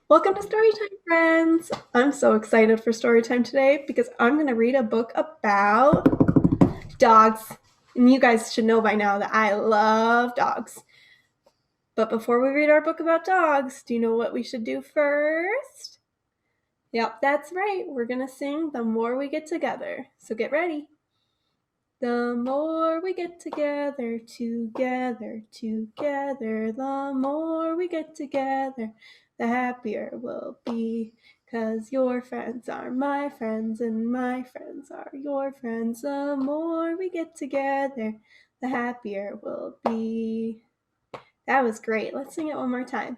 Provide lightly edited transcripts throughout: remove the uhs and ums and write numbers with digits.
Welcome to Storytime, friends! I'm so excited for Storytime today because I'm going to read a book about dogs. And you guys should know by now that I love dogs. But before we read our book about dogs, do you know what we should do first? Yep, that's right. We're going to sing The More We Get Together. So get ready. The more we get together, together, together, the more we get together, the happier we'll be. 'Cause your friends are my friends and my friends are your friends. The more we get together, the happier we'll be. That was great. Let's sing it one more time.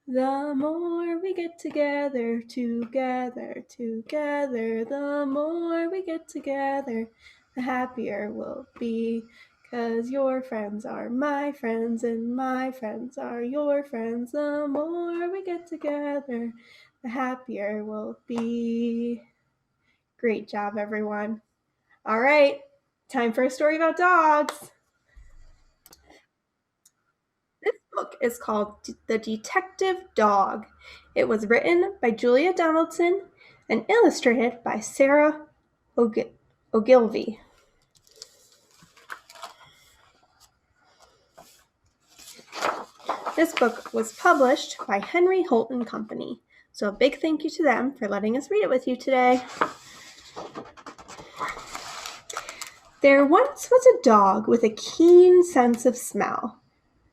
The more we get together, together, together, the more we get together, the happier we'll be. 'Cause your friends are my friends and my friends are your friends. The more we get together, the happier we'll be. Great job, everyone. All right, time for a story about dogs. This book is called The Detective Dog. It was written by Julia Donaldson and illustrated by Sarah Ogilvy. This book was published by Henry Holt and Company. So a big thank you to them for letting us read it with you today. There once was a dog with a keen sense of smell.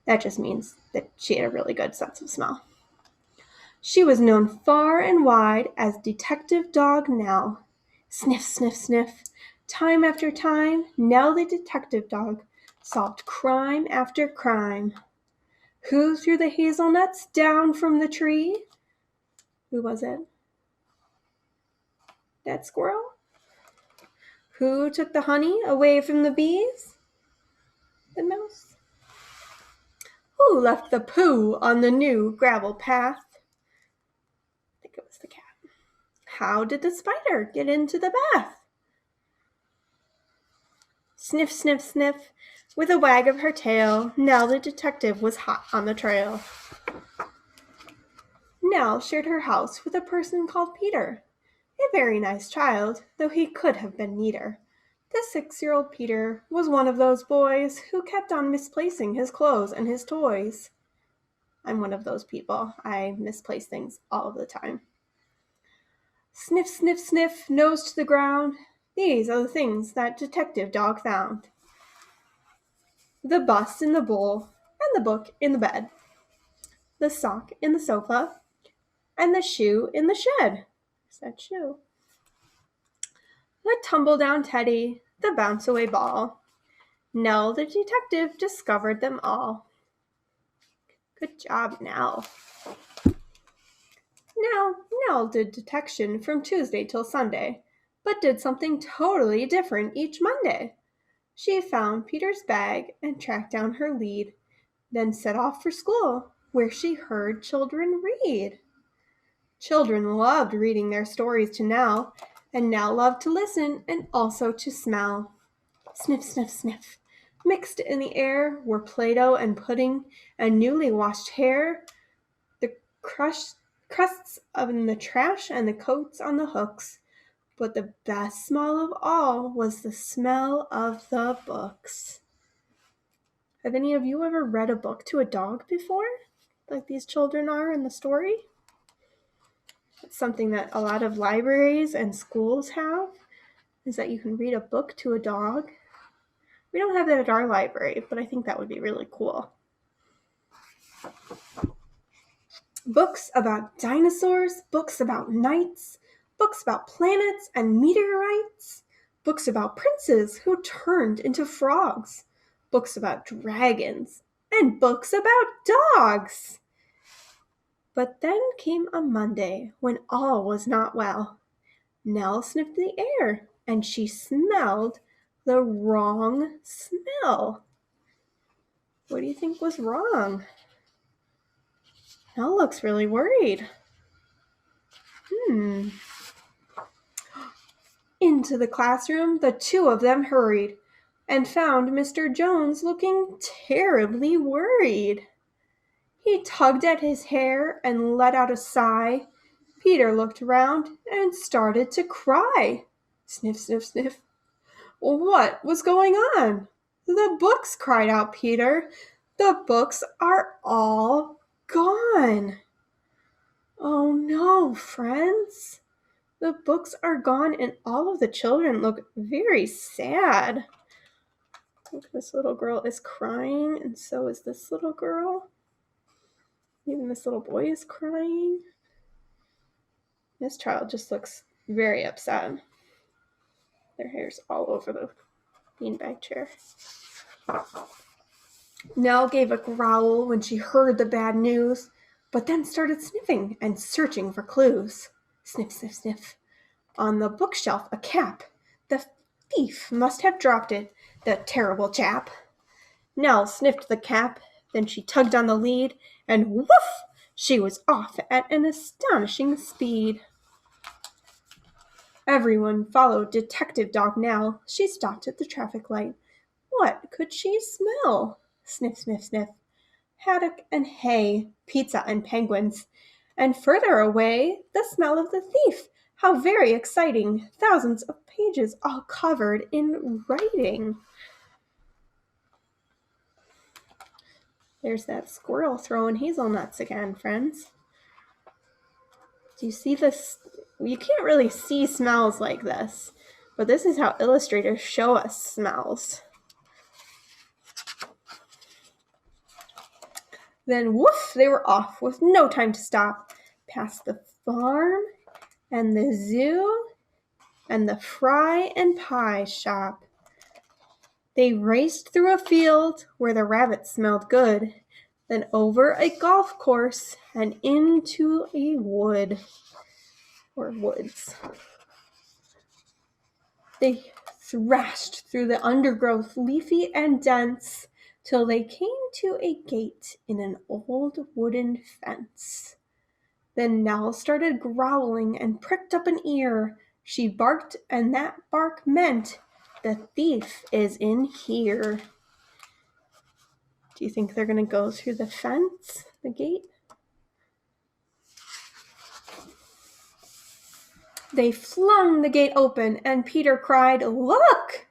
That just means that she had a really good sense of smell. She was known far and wide as Detective Dog Nell. Sniff, sniff, sniff. Time after time, Nell the detective dog solved crime after crime. Who threw the hazelnuts down from the tree? Who was it? That squirrel? Who took the honey away from the bees? The mouse. Who left the poo on the new gravel path? I think it was the cat. How did the spider get into the bath? Sniff, sniff, sniff. With a wag of her tail, Nell the detective was hot on the trail. Nell shared her house with a person called Peter, a very nice child, though he could have been neater. The 6-year-old Peter was one of those boys who kept on misplacing his clothes and his toys. I'm one of those people. I misplace things all the time. Sniff, sniff, sniff, nose to the ground. These are the things that Detective Dog found. The bus in the bowl, and the book in the bed. The sock in the sofa, and the shoe in the shed. Where's that shoe? The tumble-down teddy, the bounce-away ball. Nell the detective discovered them all. Good job, Nell. Now, Nell did detection from Tuesday till Sunday, but did something totally different each Monday. She found Peter's bag and tracked down her lead, then set off for school, where she heard children read. Children loved reading their stories to Nell, and Nell loved to listen and also to smell. Sniff, sniff, sniff. Mixed in the air were Play-Doh and pudding and newly washed hair, the crusts in the trash and the coats on the hooks. But the best smell of all was the smell of the books. Have any of you ever read a book to a dog before, like these children are in the story? It's something that a lot of libraries and schools have, is that you can read a book to a dog. We don't have that at our library, but I think that would be really cool. Books about dinosaurs, books about knights, books about planets and meteorites, books about princes who turned into frogs, books about dragons, and books about dogs. But then came a Monday when all was not well. Nell sniffed the air, and she smelled the wrong smell. What do you think was wrong? Nell looks really worried. Into the classroom the two of them hurried, and found Mr. Jones looking terribly worried. He tugged at his hair and let out a sigh. Peter looked around and started to cry. Sniff, sniff, sniff. What was going on? The books, cried out Peter. The books are all gone. Oh no, friends. The books are gone and all of the children look very sad. Look, this little girl is crying and so is this little girl. Even this little boy is crying. This child just looks very upset. Their hair's all over the beanbag chair. Nell gave a growl when she heard the bad news, but then started sniffing and searching for clues. Sniff, sniff, sniff. On the bookshelf, a cap. The thief must have dropped it, the terrible chap. Nell sniffed the cap, then she tugged on the lead, and woof! She was off at an astonishing speed. Everyone followed Detective Dog Nell. She stopped at the traffic light. What could she smell? Sniff, sniff, sniff. Haddock and hay, pizza and penguins. And further away, the smell of the thief. How very exciting. Thousands of pages all covered in writing. There's that squirrel throwing hazelnuts again, friends. Do you see this? You can't really see smells like this, but this is how illustrators show us smells. Then woof, they were off with no time to stop, past the farm and the zoo and the fry and pie shop. They raced through a field where the rabbits smelled good, then over a golf course and into a wood or woods. They thrashed through the undergrowth, leafy and dense, till they came to a gate in an old wooden fence. Then Nell started growling and pricked up an ear. She barked, and that bark meant, the thief is in here. Do you think they're going to go through the fence, the gate? They flung the gate open, and Peter cried, "Look!"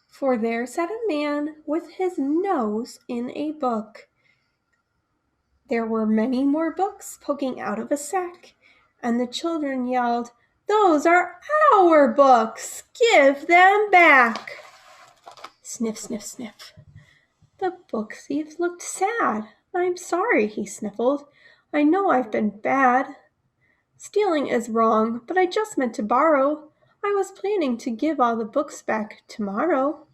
For there sat a man with his nose in a book. There were many more books poking out of a sack, and the children yelled, "Those are our books! Give them back!" Sniff, sniff, sniff. The book thief looked sad. "I'm sorry," he sniffled. "I know I've been bad. Stealing is wrong, but I just meant to borrow. I was planning to give all the books back tomorrow."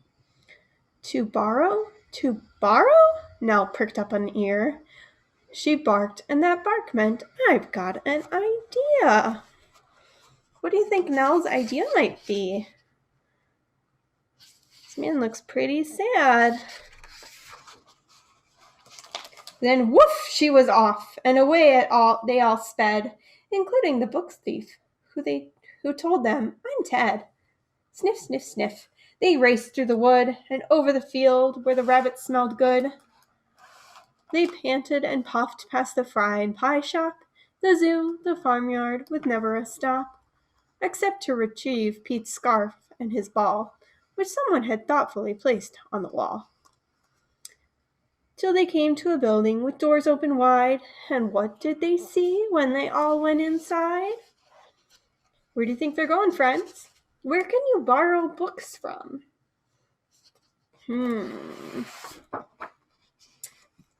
To borrow? To borrow? Nell pricked up an ear. She barked, and that bark meant, "I've got an idea." What do you think Nell's idea might be? This man looks pretty sad. Then woof, she was off, and away they all sped, including the book thief, who told them, "I'm Ted." Sniff, sniff, sniff. They raced through the wood and over the field where the rabbits smelled good. They panted and puffed past the fry and pie shop, the zoo, the farmyard, with never a stop, except to retrieve Pete's scarf and his ball, which someone had thoughtfully placed on the wall. Till they came to a building with doors open wide, and what did they see when they all went inside? Where do you think they're going, friends? Where can you borrow books from?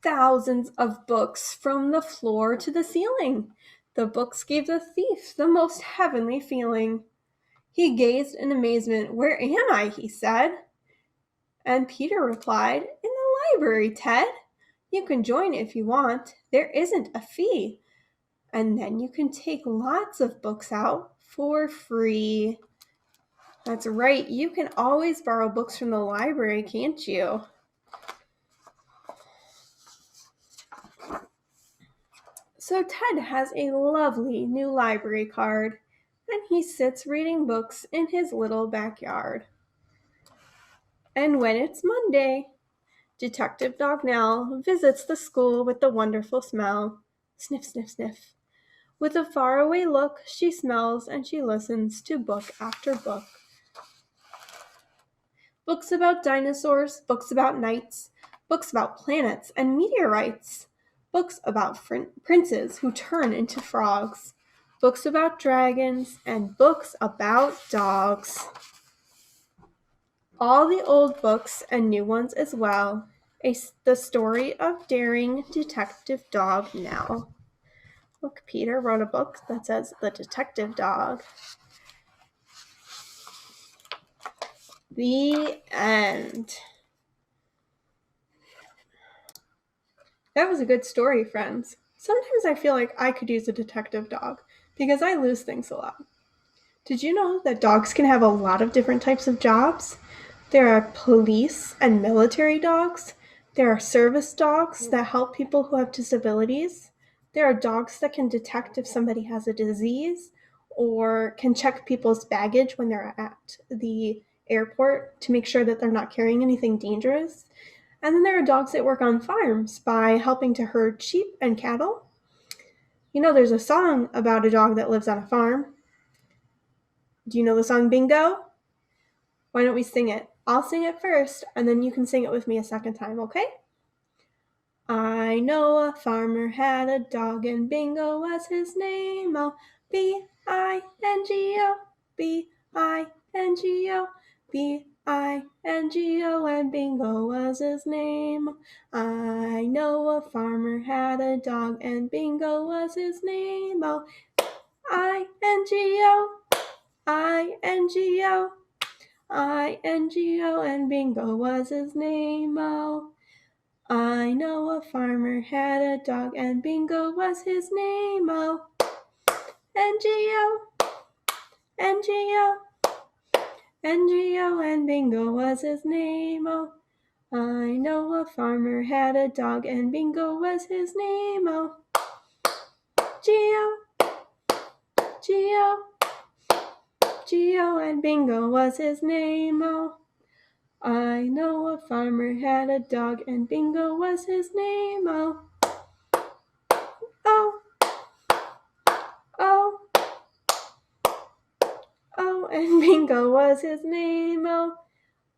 Thousands of books from the floor to the ceiling. The books gave the thief the most heavenly feeling. He gazed in amazement. "Where am I?" he said. And Peter replied, "In the library, Ted. You can join if you want. There isn't a fee. And then you can take lots of books out for free." That's right. You can always borrow books from the library, can't you? So Ted has a lovely new library card, and he sits reading books in his little backyard. And when it's Monday, Detective Dog Nell visits the school with the wonderful smell. Sniff, sniff, sniff. With a faraway look, she smells and she listens to book after book. Books about dinosaurs, books about knights, books about planets and meteorites, books about princes who turn into frogs, books about dragons, and books about dogs. All the old books and new ones as well. The story of daring Detective Dog Nell. Look, Peter wrote a book that says The Detective Dog. The end. That was a good story, friends. Sometimes I feel like I could use a detective dog because I lose things a lot. Did you know that dogs can have a lot of different types of jobs? There are police and military dogs. There are service dogs that help people who have disabilities. There are dogs that can detect if somebody has a disease or can check people's baggage when they're at the airport to make sure that they're not carrying anything dangerous. And then there are dogs that work on farms by helping to herd sheep and cattle. You know, there's a song about a dog that lives on a farm. Do you know the song Bingo? Why don't we sing it? I'll sing it first, and then you can sing it with me a second time, okay? I know a farmer had a dog, and Bingo was his name. Oh, B-I-N-G-O, B-I-N-G-O, B-I-N-G-O, and Bingo was his name. I know a farmer had a dog, and Bingo was his name. Oh, I-N-G-O, I-N-G-O, I-N-G-O, and Bingo was his name. Oh, I know a farmer had a dog, and Bingo was his name. Oh, N-G-O, N-G-O, N-G-O, and Bingo was his name. Oh, I know a farmer had a dog, and Bingo was his name. Oh, G-O, G-O, G-O, and Bingo was his name. Oh, I know a farmer had a dog, and Bingo was his name. Oh, oh, oh, oh, and Bingo was his name. Oh,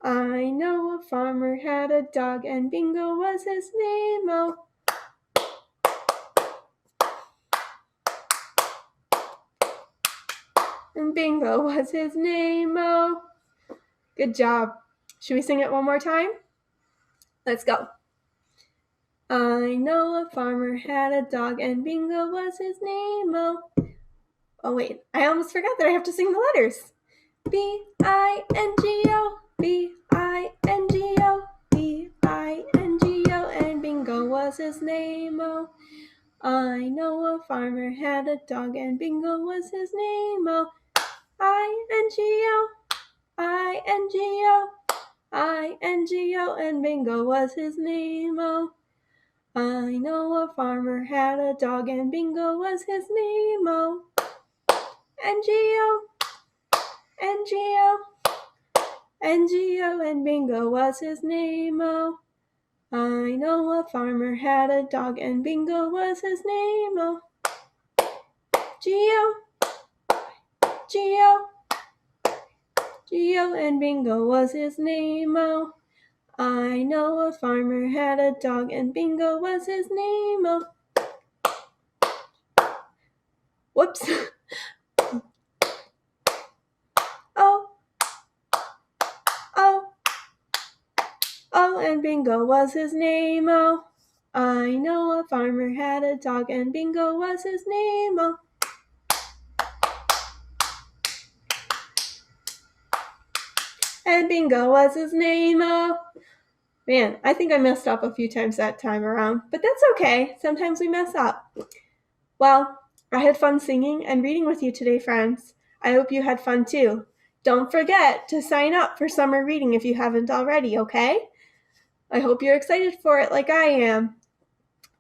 I know a farmer had a dog, and Bingo was his name. Oh, and Bingo was his name. Oh, good job. Should we sing it one more time? Let's go. I know a farmer had a dog, and Bingo was his name. Oh, wait, I almost forgot that I have to sing the letters. B-I-N-G-O, B-I-N-G-O, B-I-N-G-O, and Bingo was his name. Oh, I know a farmer had a dog, and Bingo was his name. Oh, I-N-G-O, I-N-G-O, I-N-G-O, and Bingo was his name. Oh, I know a farmer had a dog, and Bingo was his name. Oh, N-G-O, N-G-O, N-G-O, and Bingo was his name. Oh, I know a farmer had a dog, and Bingo was his name. Oh, G-O, G-O, G-O, and Bingo was his name. Oh, I know a farmer had a dog, and Bingo was his name. Oh, whoops. Oh, oh, oh, and Bingo was his name. Oh, I know a farmer had a dog, and Bingo was his name. Oh, and Bingo was his name. Oh, man, I think I messed up a few times that time around, but that's okay. Sometimes we mess up. Well, I had fun singing and reading with you today, friends. I hope you had fun too. Don't forget to sign up for summer reading if you haven't already, okay? I hope you're excited for it like I am.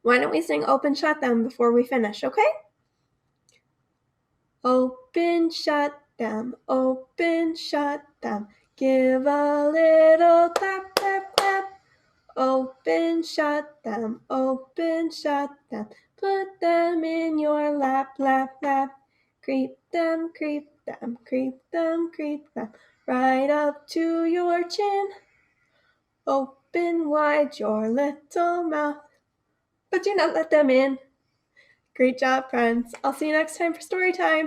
Why don't we sing Open Shut Them before we finish, okay? Open, shut them, open, shut them. Give a little clap, clap, clap. Open, shut them, open, shut them. Put them in your lap, lap, lap. Creep them, creep them, creep them, creep them. Right up to your chin. Open wide your little mouth, but do not let them in. Great job, friends. I'll see you next time for story time.